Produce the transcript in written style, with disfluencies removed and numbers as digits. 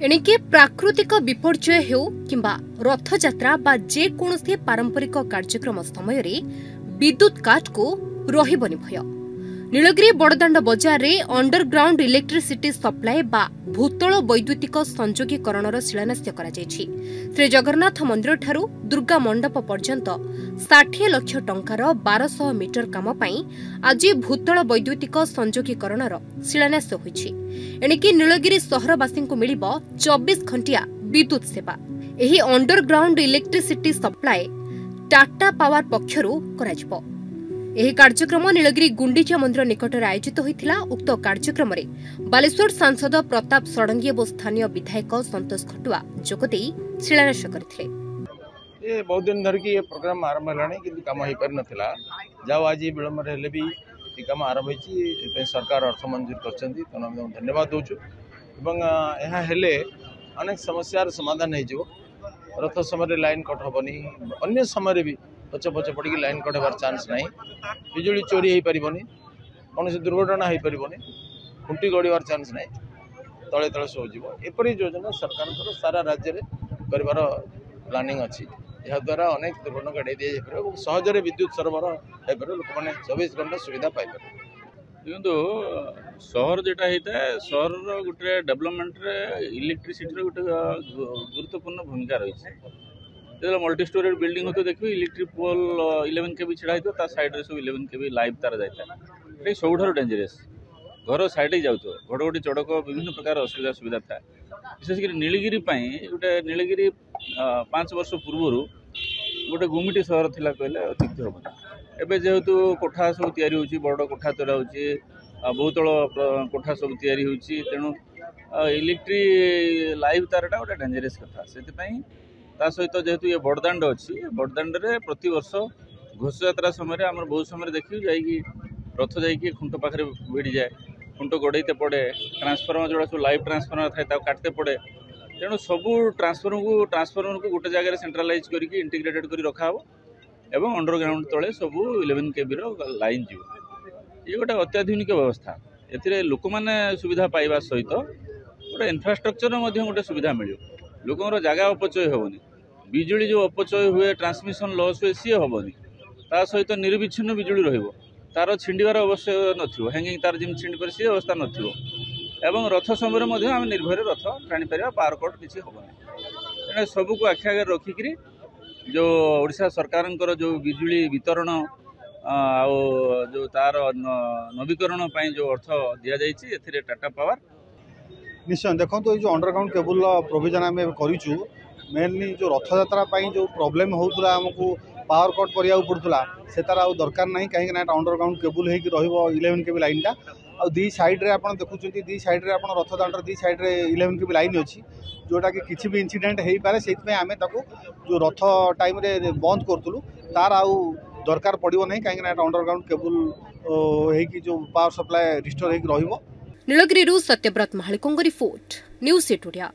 एणिके प्राकृतिक विपर्यय हेउ किंबा रथयात्रा बा जेकोसी पारंपरिक कार्यक्रम समय विद्युत काट को रहिबनि भय। नीलगिरी बड़दाण्ड बजार रे अंडरग्राउंड इलेक्ट्रिसिटी सप्लाई बा भूतल वैद्युतिक संयोगीकरणर शिलान्यास कराଯାଇଛି। श्री जगन्नाथ मंदिर ठारू दुर्गा मंडप पर्यंत 60 लाख टंकार 1200 मीटर काम पई आज भूतल वैद्युतिक संयोगीकरणर शिलान्यास होईछि। एणिकी नीलगिरी सहरवासी को मिलिब 24 घंटिया विद्युत सेवा। एही underground electricity supply Tata power पक्षरु कराजिबो। एही कार्यक्रम नीलगिरी गुंडीचा मंदिर निकटर आयोजित होइथिला। उक्त कार्यक्रम रे बालेश्वर सांसद प्रताप षडंगी और स्थानीय विधायक संतोष खटुआ जोगदेई शिलान्यास करथिले। ये बहुत दिन धर की ये प्रोग्राम आरंभ हेलानी कि काम हो पार नथिला। जाओ आज विलंब हेले भी ये काम आरंभ होइछि। सरकार अर्थ मंजूर करछन्ती तो धन्यवाद दोछु। एवं यहाँ हेले अनेक समस्यार समाधान हो जो। रथ समय लाइन कट हेनी, अन्य समय भी पछ पछ पड़ लाइन कट होबार चांस ना। बिजुली चोरी हो पारनी, कौन दुर्घटना हो पारनी, खुंटी गड़ार चांस ना। तले तले सब एपरी योजना सरकार सारा राज्य में कर प्लानिंग अच्छी। यह द्वारा अनेक दुर्घटना गाड़ी दी जाए सहजरे विद्युत सरबराह हो लोक मैंने 24 घंटा सुविधा पाई। देखो सहर जोटा होता है, सहर गोटे डेवलपमेंट इलेक्ट्रिसिटी गोटे गुरुत्वपूर्ण भूमिका रही है। जो मल्टी स्टोरेड बिल्डिंग होते देखिए इलेक्ट्रिक पोल 11 केवी छिड़ा होता साइड सब 11 केवी लाइव तार जाता है। सब डेंजरस घर साइड जाऊ घड़घड़ी चढ़क विभिन्न प्रकार असुविधा सुविधा था। विशेषकर नीलगिरी गोटे नीलगिरी 5 वर्ष पूर्व गोटे गुमिटी सहर थिला कहले अत्युक्ति हम। एवं जेहेतु कोठा सब तैयारी होची, बड़ कोठा तोला होची, बहुतल कोठा सब तैयारी होची, तेणु इलेक्ट्रिक लाइव तारटा गोटे डेंजरस कथा। से सहित जेहेतु ये बड़दाण्ड अच्छी, बड़दाण्ड प्रति वर्ष घोष यात्रा समय आम बहुत समय देखिए जाकि रथ जाकि खुंट पाखे भिड़ी जाए, खुंट गड़े पड़े, ट्रांसफर्मर जोड़ा सब लाइव ट्रांसफर्मर थाए काटते पड़े। तेणु सबू ट्रांसफर्मर को गोटे जगह सेंट्रालाइज करके इंटीग्रेटेड कर रखा हो एवं अंडरग्राउंड तले सबू 11 केवी लाइन जीव। ये गोटे अत्याधुनिक व्यवस्था। ए लोक मैंने सुविधा पाइबा सहित गोटे इन्फ्रास्ट्रक्चर गोटे सुविधा मिले। लोकर जगह अपचय हेनी, बिजुली जो अपचय हुए, ट्रांसमिशन लॉस हुए सी हेनी। ता सहित निर्विच्छिन्न बिजुली रहिबो, तार छिंडिबार अवश्य नथिबो, हैंगिंग तार जिम छिंडी पर सी अवस्था नथिबो। एवं रथ समय आम निर्भर रथ टाणी पार, पावर कट किसी हेनी। तेना सबको आखि आगे रखिकी जो ओडिशा सरकार जो बिजुली वितरण जो तार नवीकरण जो अर्थ दि जाइए टाटा पावर निश्चय देखो तो जो अंडरग्राउंड केबुल प्रोविजन आम करूँ मेनली जो रथयात्रा जो प्रोब्लेम होता आमको पावर कट करा पड़ूला से तार आ दरकार ना कहीं अंडरग्राउंड केबुल हो 11 केबी लाइनटा आ दी साइड्रे आप देखुं दी साइड्रे आप रथदाण्डर दी साइड्रे 11 केबी लाइन अच्छी जोटा कि किसी भी इनसीडेंट हो पारे से आम जो रथ टाइम बंद करूँ तार आउ दरकार पड़ो ना कहीं अंडरग्राउंड केबुल हो जो पावर सप्लाई रिस्टोर हो। नीलगिरी सत्यव्रत महालिकों रिपोर्ट, न्यूज़ 8 ओडिया।